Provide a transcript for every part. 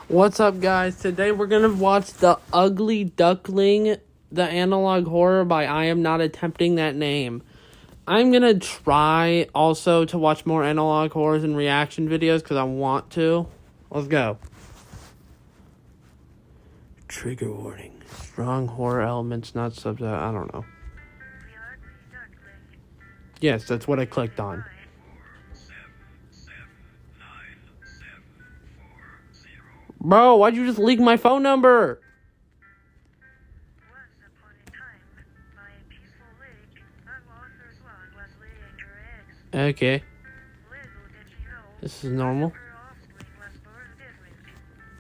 What's up, guys? Today we're gonna watch The Ugly Duckling, the analog horror by I Am Not Attempting That Name. I'm gonna try also to watch more analog horrors and reaction videos because I want to. Let's go. Trigger warning. Strong horror elements, not subtitle. I don't know. Yes, that's what I clicked on. Bro, why'd you just leak my phone number? Once upon a time, by a peaceful lake, a mother's swan was laying her eggs. Okay, Little did she know, this is normal. her offspring was born different.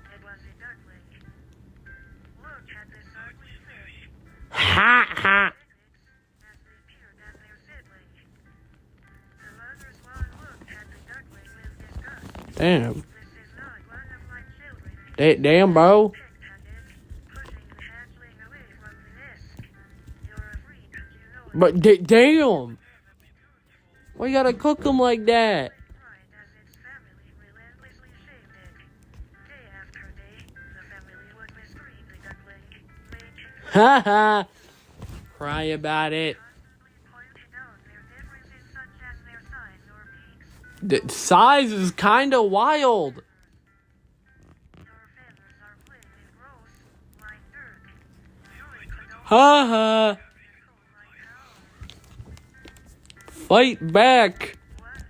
It was a duckling. Look at this ugly fish. Ha ha. As they peered at their sibling. The mother swan looked at the duckling with disgust. Damn. This is not one of my children. Damn, bro. Picked at it, pushing the hatchling away from the nest. You're a freak, you know it. But damn. Why you gotta cook them like that? Cried as its family relentlessly shamed it. Day after day, the family would mistreat the duckling, making Ha ha. Cry about it. constantly pointed out their differences such as their size or beaks. The size is kinda wild. Your feathers are plain and gross, like dirt. Yours could only Ha ha. like ours. Fight back. One day,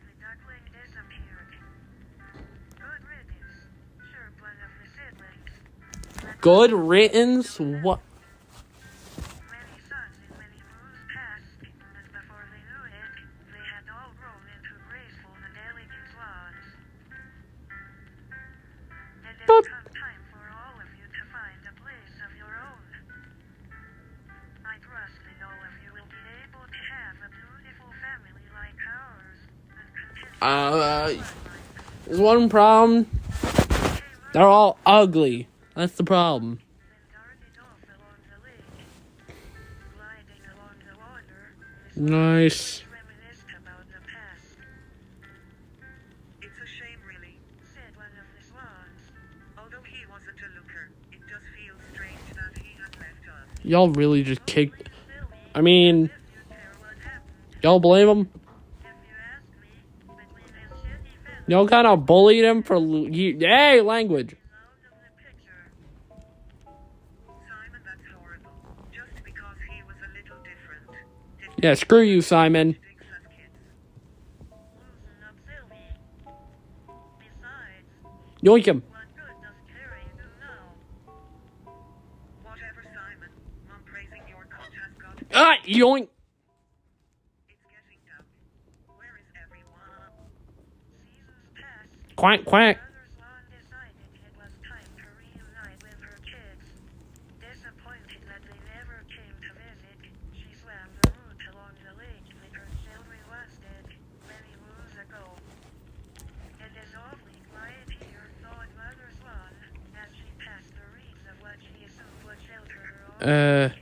the duckling disappeared. Good riddance, chirped one of the siblings. Good riddance. What? Many suns and many moons passed, and before they knew it, they had all grown into graceful and elegant swans. And it's Boop. come time for all of you to find a place of your own. I trust that all of you will be able to have a beautiful family like ours, and continue There's one problem. They're all ugly. That's the problem. and darted off along the lake. Gliding along the water, Nice. reminisced about the past. It's a shame, really. Said one of the swans. Although he wasn't a looker, it does feel strange that he had left us. Y'all really just kicked. Silly, I mean, if you care what happened. y'all blame them? If you ask me, between his shitty feathers Y'all kind of bullied him for. Hey, language. out of the picture, Simon, that's horrible. Just because he was a little different. Yeah, screw you, Simon. Stinks as kids. loosen up Sylvie. Besides, Yoink him. what good does caring do now? Whatever, Simon. Mom praising your coat has got. Ah, yoink. It's getting dark. Where is everyone? Seasons passed. Quack, quack. Mother Swan decided it was time to reunite with her kids. Disappointed that they never came to visit, she swam the route along the lake that her children once did many moons ago. It is awfully quiet here, thought Mother Swan, as she passed the reeds of what she assumed would shelter her own.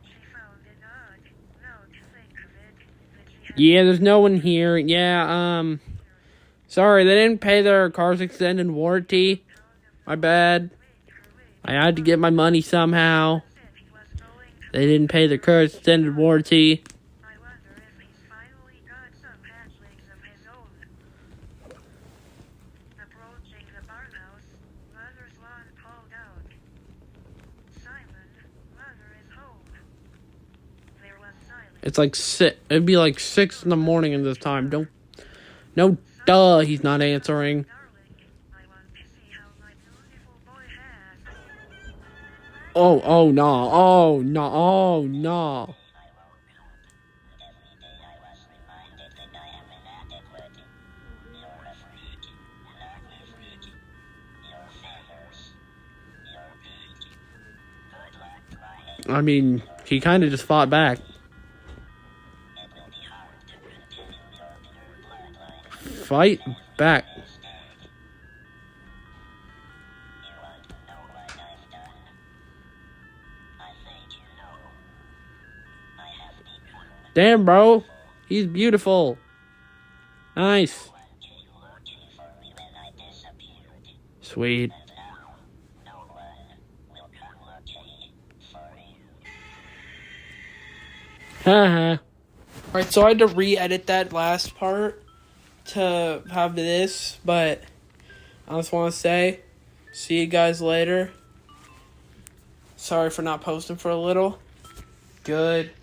She found it odd, now to think of it, that she had Yeah, there's no one here. Yeah, sorry, they didn't pay their car's extended warranty. My bad. made her way. I had to get my money somehow. Said he was going to. They didn't pay their car's extended warranty. I wonder if he's finally got some hatchlings of his own. Approaching the barn house, Mother Swan called out, Simon, Mother is home. There was silence. It's like it'd be like 6 in the morning at this time. No, duh, he's not answering. Darling, I want to see how my beautiful boy has. Oh no. I mean, he kind of just fought back. Fight back. Damn, bro. He's beautiful. Nice. Sweet. Haha. Alright, so I had to re-edit that last part to have this, but I just want to say, see you guys later. Sorry for not posting for a little. Goodbye.